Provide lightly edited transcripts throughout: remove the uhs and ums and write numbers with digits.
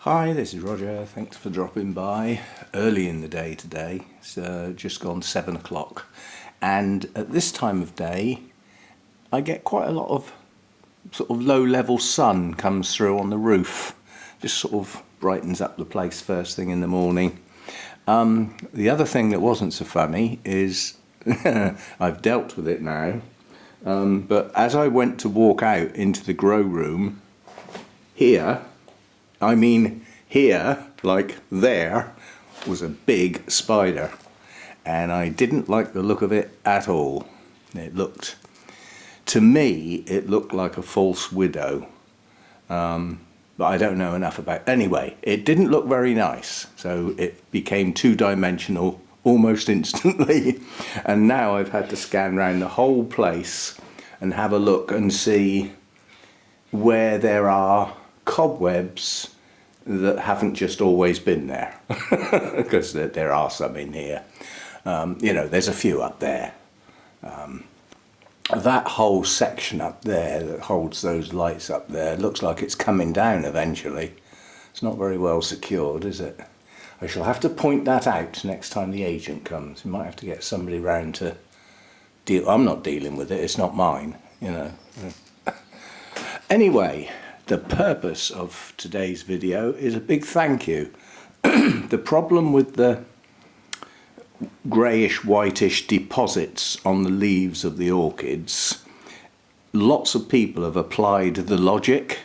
Hi, this is Roger. Thanks for dropping by early in the day today. It's just gone 7 o'clock, and at this time of day I get quite a lot of sort of low-level sun comes through on the roof. Just sort of brightens up the place first thing in the morning. The other thing that wasn't so funny is I've dealt with it now, but as I went to walk out into the grow room, here, like there, was a big spider, and I didn't like the look of it at all. To me, it looked like a false widow, but I don't know enough about. Anyway, it didn't look very nice, so it became two-dimensional almost instantly, and now I've had to scan around the whole place and have a look and see where there are cobwebs that haven't just always been there, because there are some in here. There's a few up there. That whole section up there that holds those lights up there looks like it's coming down eventually. It's not very well secured, is it? I shall have to point that out next time the agent comes. We might have to get somebody round to deal. I'm not dealing with it, it's not mine, Anyway, the purpose of today's video is a big thank you. The problem with the greyish whitish deposits on the leaves of the orchids, lots of people have applied the logic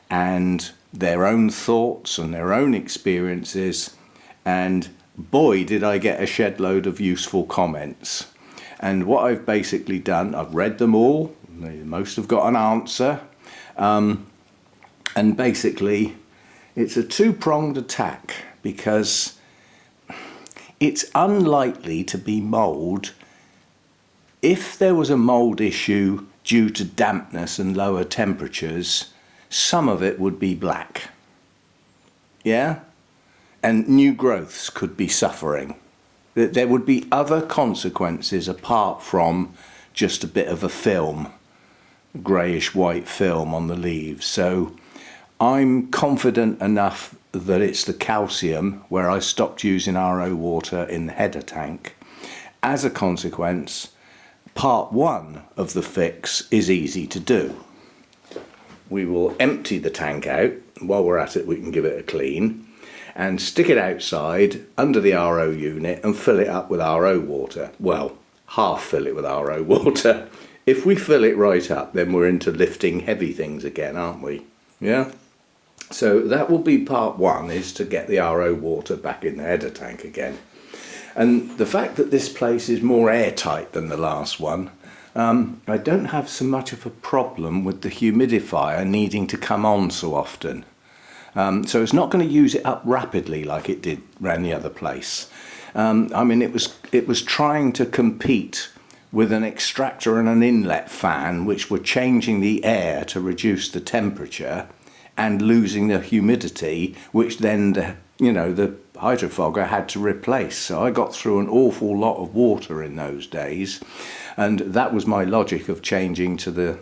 and their own thoughts and their own experiences, and boy did I get a shed load of useful comments. And what I've basically done, I've read them all, most have got an answer, and basically it's a two-pronged attack, because it's unlikely to be mould. If there was a mould issue due to dampness and lower temperatures, some of it would be black. Yeah? And new growths could be suffering. There would be other consequences apart from just a bit of a film, greyish white film on the leaves. So I'm confident enough that it's the calcium, where I stopped using RO water in the header tank. As a consequence, part one of the fix is easy to do. We will empty the tank out. While we're at it, we can give it a clean and stick it outside under the RO unit and fill it up with RO water. Well, half fill it with RO water. If we fill it right up, then we're into lifting heavy things again, aren't we? Yeah? So that will be part one, is to get the RO water back in the header tank again. And the fact that this place is more airtight than the last one, I don't have so much of a problem with the humidifier needing to come on so often. So it's not going to use it up rapidly like it did around the other place. It was trying to compete with an extractor and an inlet fan, which were changing the air to reduce the temperature and losing the humidity, which then the hydrofogger had to replace. So I got through an awful lot of water in those days, and that was my logic of changing to the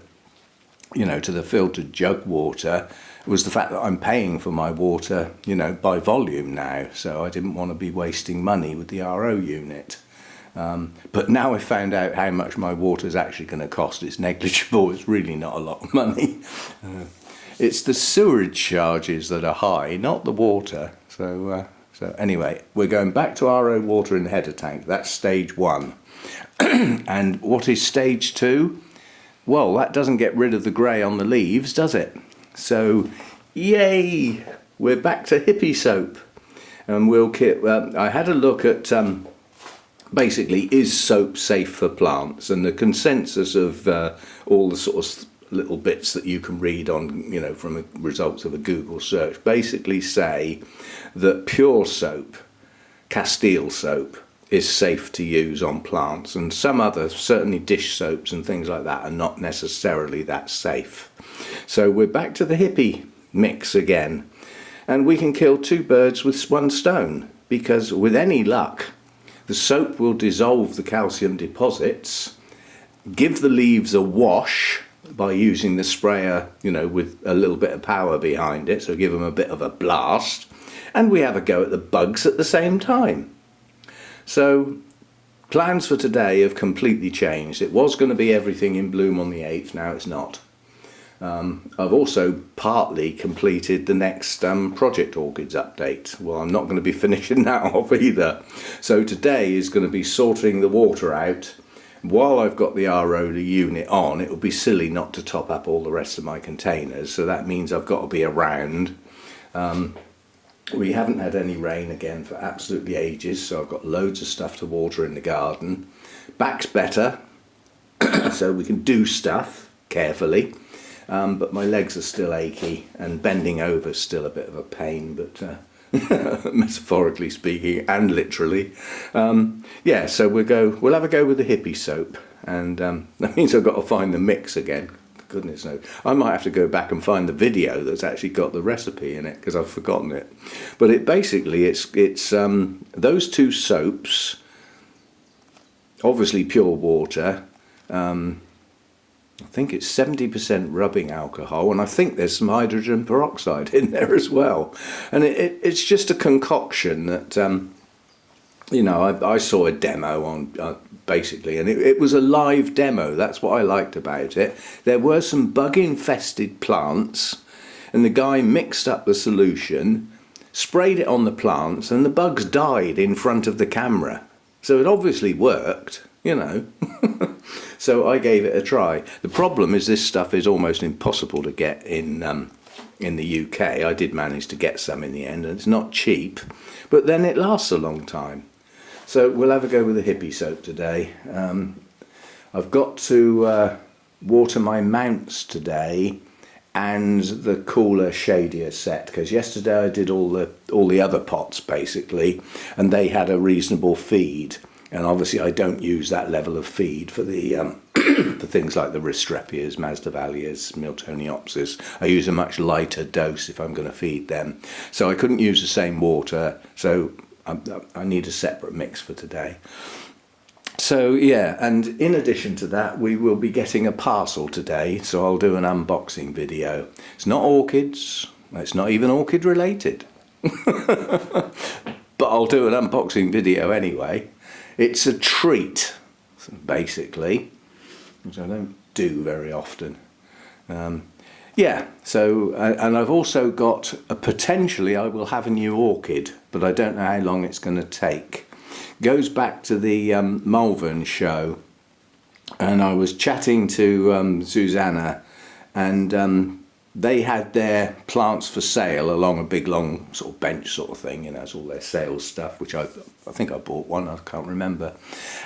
filtered jug water, was the fact that I'm paying for my water, by volume now, so I didn't want to be wasting money with the RO unit. But now I've found out how much my water is actually going to cost. It's negligible. It's really not a lot of money. It's the sewerage charges that are high, not the water. So anyway, we're going back to RO water in the header tank. That's stage one. And what is stage two? Well, that doesn't get rid of the grey on the leaves, does it? So, yay! We're back to Hippie Soap. And I had a look at basically, is soap safe for plants? And the consensus of all the sort of little bits that you can read on, from the results of a Google search, basically say that pure soap, Castile soap, is safe to use on plants, and some other, certainly dish soaps and things like that, are not necessarily that safe. So we're back to the hippie mix again, and we can kill two birds with one stone, because with any luck the soap will dissolve the calcium deposits, give the leaves a wash, by using the sprayer, you know, with a little bit of power behind it, so give them a bit of a blast, and we have a go at the bugs at the same time. So plans for today have completely changed. It was going to be everything in bloom on the 8th, now it's not. I've also partly completed the next Project Orchids update. Well, I'm not going to be finishing that off either. So today is going to be sorting the water out. While I've got the RO unit on, it would be silly not to top up all the rest of my containers, so that means I've got to be around. We haven't had any rain again for absolutely ages, so I've got loads of stuff to water in the garden. Back's better, so we can do stuff carefully. But my legs are still achy, and bending over is still a bit of a pain, but metaphorically speaking and literally. Yeah, so we'll have a go with the Hippie Soap, and that means I've got to find the mix again. Goodness knows. I might have to go back and find the video that's actually got the recipe in it, because I've forgotten it. But it basically, it's those two soaps, obviously pure water, I think it's 70% rubbing alcohol, and I think there's some hydrogen peroxide in there as well. And it's just a concoction that, you know, I saw a demo on, basically, and it was a live demo. That's what I liked about it. There were some bug-infested plants, and the guy mixed up the solution, sprayed it on the plants, and the bugs died in front of the camera. So it obviously worked, you know. So I gave it a try. The problem is this stuff is almost impossible to get in the UK. I did manage to get some in the end, and it's not cheap, but then it lasts a long time. So we'll have a go with the Hippie Soap today. I've got to water my mounts today and the cooler, shadier set, because yesterday I did all the other pots basically, and they had a reasonable feed. And obviously I don't use that level of feed for the for things like the Ristrepias, Masdevallias, Miltoniopsis. I use a much lighter dose if I'm going to feed them. So I couldn't use the same water, so I need a separate mix for today. So yeah, and in addition to that, we will be getting a parcel today, so I'll do an unboxing video. It's not orchids, it's not even orchid related, but I'll do an unboxing video anyway. It's a treat, basically, which I don't do very often. Yeah, so, and I've also got, potentially I will have a new orchid, but I don't know how long it's going to take. Goes back to the Malvern show, and I was chatting to Susanna, and they had their plants for sale along a big long sort of bench sort of thing, you know, it's all their sales stuff, which I think I bought one, I can't remember.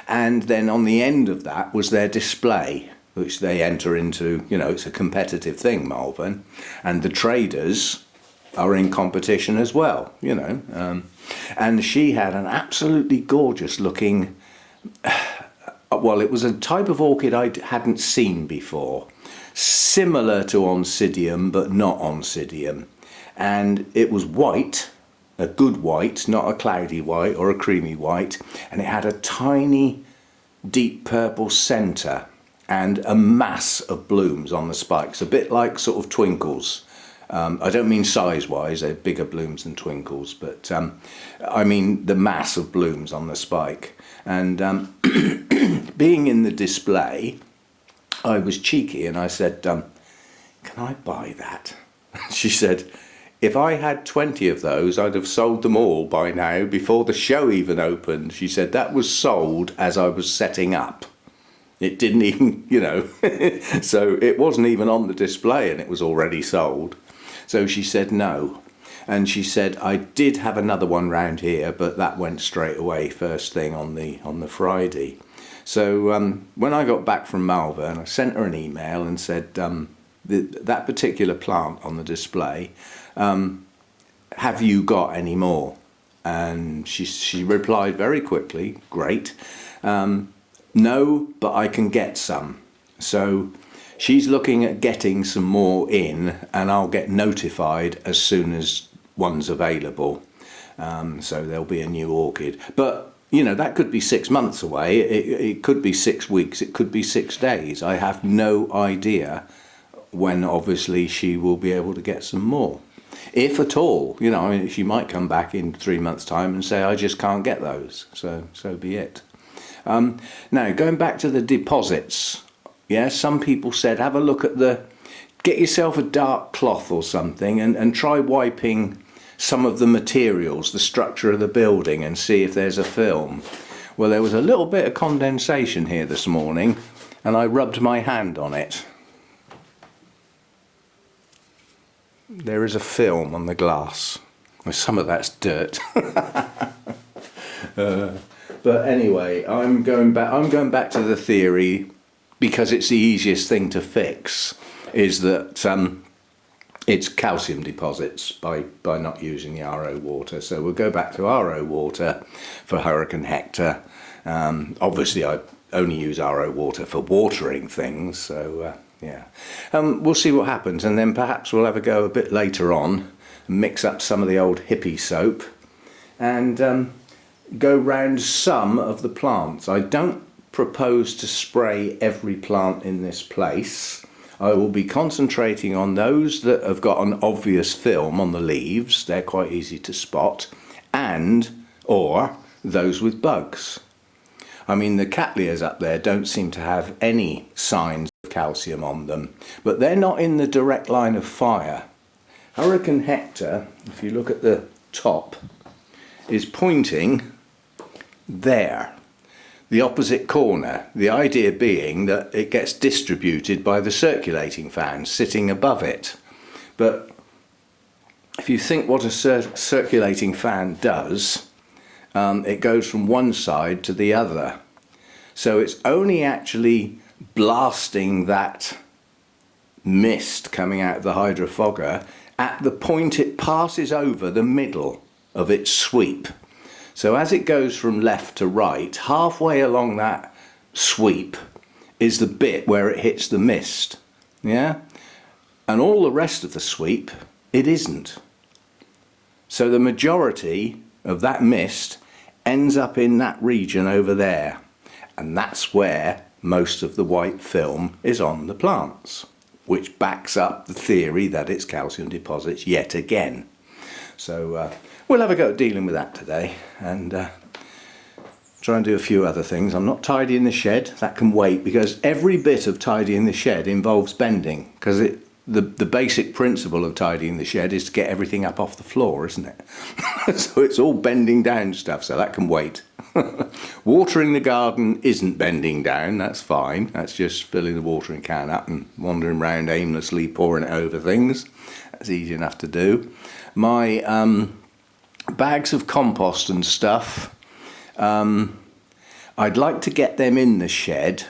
And then on the end of that was their display, which they enter into, you know, it's a competitive thing, Malvern, and the traders are in competition as well, you know. And she had an absolutely gorgeous looking, well, it was a type of orchid I hadn't seen before. Similar to Oncidium, but not Oncidium. And it was white, a good white, not a cloudy white or a creamy white. And it had a tiny, deep purple centre and a mass of blooms on the spikes, a bit like sort of twinkles. I don't mean size-wise, they're bigger blooms than twinkles, but I mean the mass of blooms on the spike. And being in the display, I was cheeky and I said, can I buy that? She said, if I had 20 of those, I'd have sold them all by now before the show even opened. She said that was sold as I was setting up. It didn't even, you know, so it wasn't even on the display and it was already sold. So she said no. And she said, I did have another one round here, but that went straight away first thing on the Friday. So when I got back from Malvern, I sent her an email and said, that particular plant on the display, have you got any more? And she replied very quickly, great. No, but I can get some. So she's looking at getting some more in, and I'll get notified as soon as one's available. So there'll be a new orchid. But you know, that could be 6 months away, it could be 6 weeks, it could be 6 days. I have no idea when obviously she will be able to get some more. If at all, you know, I mean, she might come back in 3 months' time and say, I just can't get those, so be it. Now, going back to the deposits, yeah, some people said have a look at get yourself a dark cloth or something and try wiping some of the materials, the structure of the building, and see if there's a film. Well, there was a little bit of condensation here this morning and I rubbed my hand on it. There is a film on the glass. Well, some of that's dirt. But anyway, I'm going back to the theory, because it's the easiest thing to fix, is that it's calcium deposits by not using the RO water. So we'll go back to RO water for Hurricane Hector. Obviously I only use RO water for watering things, so yeah. We'll see what happens, and then perhaps we'll have a go a bit later on, mix up some of the old Hippie Soap and go round some of the plants. I don't propose to spray every plant in this place. I will be concentrating on those that have got an obvious film on the leaves, they're quite easy to spot, or those with bugs. I mean, the cattleyas up there don't seem to have any signs of calcium on them, but they're not in the direct line of fire. Hurricane Hector, if you look at the top, is pointing there, the opposite corner, the idea being that it gets distributed by the circulating fan sitting above it. But if you think what a circulating fan does, it goes from one side to the other. So it's only actually blasting that mist coming out of the hydrofogger at the point it passes over the middle of its sweep. So as it goes from left to right, halfway along that sweep is the bit where it hits the mist, yeah? And all the rest of the sweep, it isn't. So the majority of that mist ends up in that region over there, and that's where most of the white film is on the plants, which backs up the theory that it's calcium deposits yet again. So we'll have a go at dealing with that today and try and do a few other things. I'm not tidying the shed, that can wait, because every bit of tidying the shed involves bending, because the basic principle of tidying the shed is to get everything up off the floor, isn't it? So it's all bending down stuff, so that can wait. Watering the garden isn't bending down, that's fine. That's just filling the watering can up and wandering around aimlessly pouring it over things. That's easy enough to do. My bags of compost and stuff, I'd like to get them in the shed,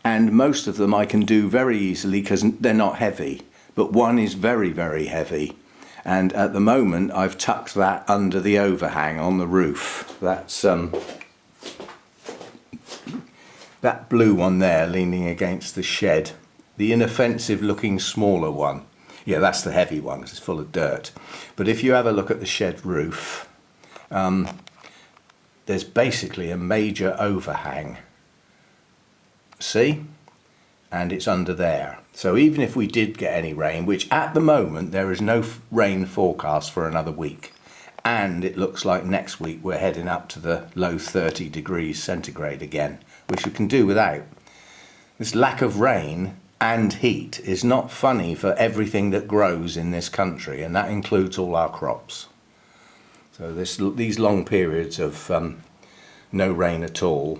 and most of them I can do very easily because they're not heavy, but one is very, very heavy, and at the moment I've tucked that under the overhang on the roof. That's that blue one there leaning against the shed, the inoffensive looking smaller one. Yeah, that's the heavy one because it's full of dirt. But if you have a look at the shed roof, there's basically a major overhang. See? And it's under there. So even if we did get any rain, which at the moment there is no rain forecast for another week, and it looks like next week we're heading up to the low 30 degrees centigrade again, which we can do without. This lack of rain and heat is not funny for everything that grows in this country, and that includes all our crops. So these long periods of no rain at all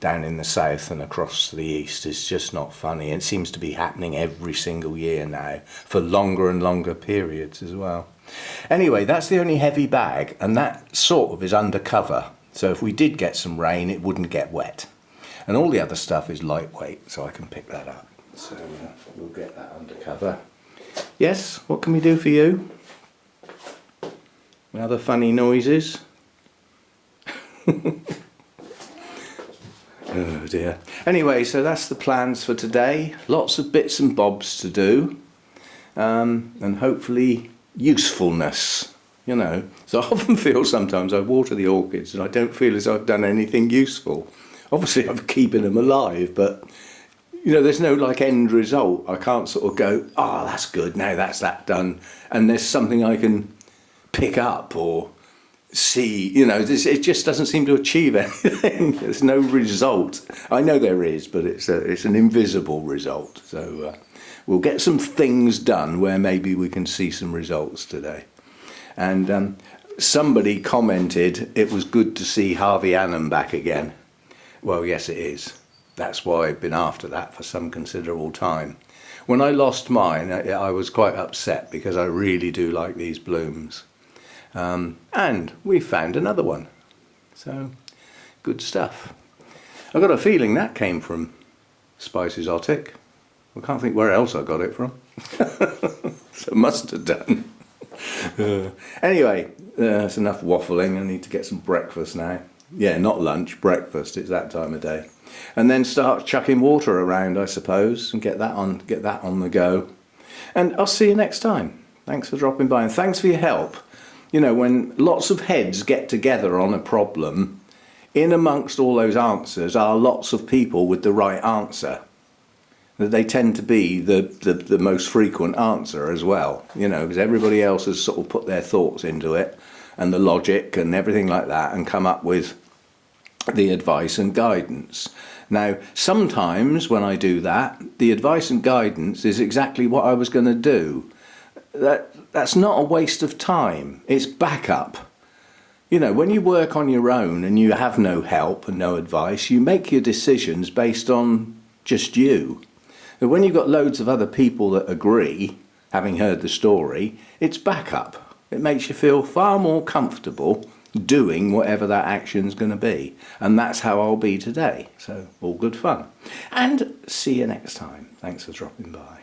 down in the south and across the east is just not funny. It seems to be happening every single year now for longer and longer periods as well. Anyway, that's the only heavy bag, and that sort of is undercover. So if we did get some rain, it wouldn't get wet. And all the other stuff is lightweight, so I can pick that up. So we'll get that under cover. Yes, what can we do for you? Other funny noises? Oh dear. Anyway, so that's the plans for today. Lots of bits and bobs to do. And hopefully usefulness. you know. So I often feel sometimes I water the orchids and I don't feel as I've done anything useful. Obviously I'm keeping them alive, but you know, there's no like end result. I can't sort of go, oh, that's good, now that's that done, and there's something I can pick up or see, you know. It just doesn't seem to achieve anything. There's no result. I know there is, but it's an invisible result. So we'll get some things done where maybe we can see some results today. And somebody commented it was good to see Harvey Annam back again. Well, yes, it is. That's why I've been after that for some considerable time. When I lost mine, I was quite upset because I really do like these blooms. And we found another one. So, good stuff. I've got a feeling that came from Spices Arctic. I can't think where else I got it from. So must have done. Anyway, that's enough waffling. I need to get some breakfast now. Yeah, not lunch, breakfast. It's that time of day. And then start chucking water around, I suppose, and get that on the go. And I'll see you next time. Thanks for dropping by, and thanks for your help. You know, when lots of heads get together on a problem, in amongst all those answers are lots of people with the right answer. They tend to be the most frequent answer as well, you know, because everybody else has sort of put their thoughts into it and the logic and everything like that and come up with the advice and guidance. Now, sometimes when I do that, the advice and guidance is exactly what I was going to do. That's not a waste of time. It's backup. You know, when you work on your own and you have no help and no advice, you make your decisions based on just you. But when you've got loads of other people that agree, having heard the story, it's backup. It makes you feel far more comfortable doing whatever that action's going to be. And that's how I'll be today. So, all good fun. And see you next time. Thanks for dropping by.